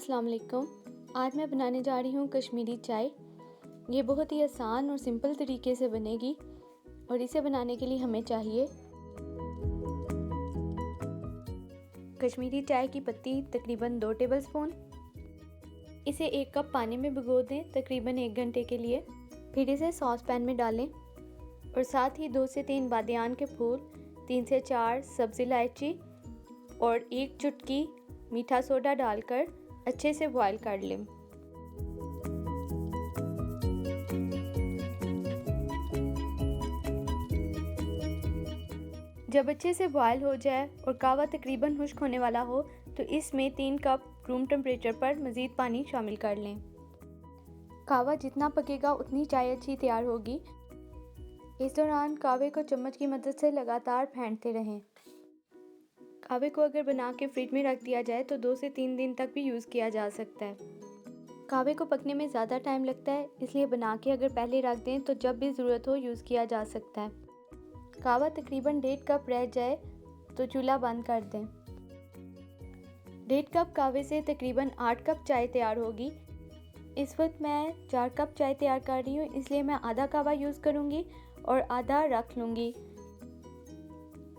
अस्सलाम वालेकुम। आज मैं बनाने जा रही हूँ कश्मीरी चाय। ये बहुत ही आसान और सिंपल तरीके से बनेगी और इसे बनाने के लिए हमें चाहिए कश्मीरी चाय की पत्ती तकरीबन 2 टेबलस्पून। इसे 1 कप पानी में भिगो दें तकरीबन 1 घंटे के लिए। फिर इसे सॉस पैन में डालें और साथ ही 2 से 3 बादियान के फूल, 3 से 4 सब्ज़ इलायची और 1 चुटकी मीठा सोडा डालकर अच्छे से बॉईल कर लें। जब अच्छे से बॉईल हो जाए और कहवा तकरीबन खुश्क होने वाला हो तो इसमें 3 कप रूम टेम्परेचर पर मज़ीद पानी शामिल कर लें। कहवा जितना पकेगा उतनी चाय अच्छी तैयार होगी। इस दौरान कहवे को चम्मच की मदद से लगातार फेंटते रहें। कहवे को अगर बना के फ्रिज में रख दिया जाए तो 2 से 3 दिन तक भी यूज़ किया जा सकता है। कहवे को पकने में ज़्यादा टाइम लगता है, इसलिए बना के अगर पहले रख दें तो जब भी ज़रूरत हो यूज़ किया जा सकता है। कहवा तकरीबन 1.5 कप रह जाए तो चूल्हा बंद कर दें। 1.5 कप कहवे से तकरीबन 8 कप चाय तैयार होगी। इस वक्त मैं 4 कप चाय तैयार कर रही हूँ, इसलिए मैं आधा कहवा यूज़ करूँगी और आधा रख लूँगी।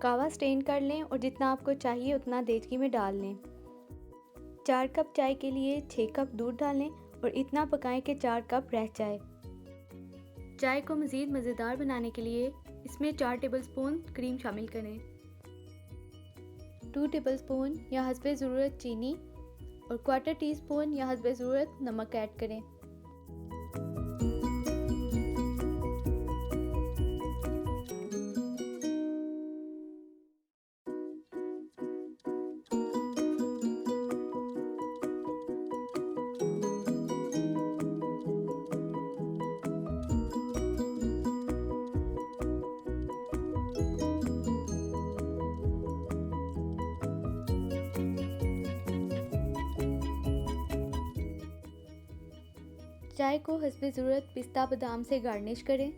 कहवा स्ट्रेन कर लें और जितना आपको चाहिए उतना देचकी में डाल लें। 4 कप चाय के लिए 6 कप दूध डालें और इतना पकाएं कि 4 कप रह जाए। चाय को मज़ीद मज़ेदार बनाने के लिए इसमें 4 टेबलस्पून क्रीम शामिल करें, 2 टेबलस्पून या हस्बे ज़रूरत चीनी और 1/4 टीस्पून या हस्बे ज़रूरत नमक ऐड करें। चाय को हस्बे ज़रूरत पिस्ता बादाम से गार्निश करें।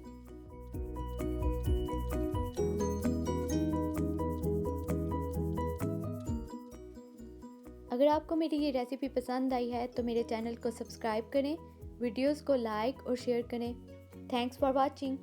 अगर आपको मेरी ये रेसिपी पसंद आई है तो मेरे चैनल को सब्सक्राइब करें, वीडियोस को लाइक और शेयर करें। Thanks for watching.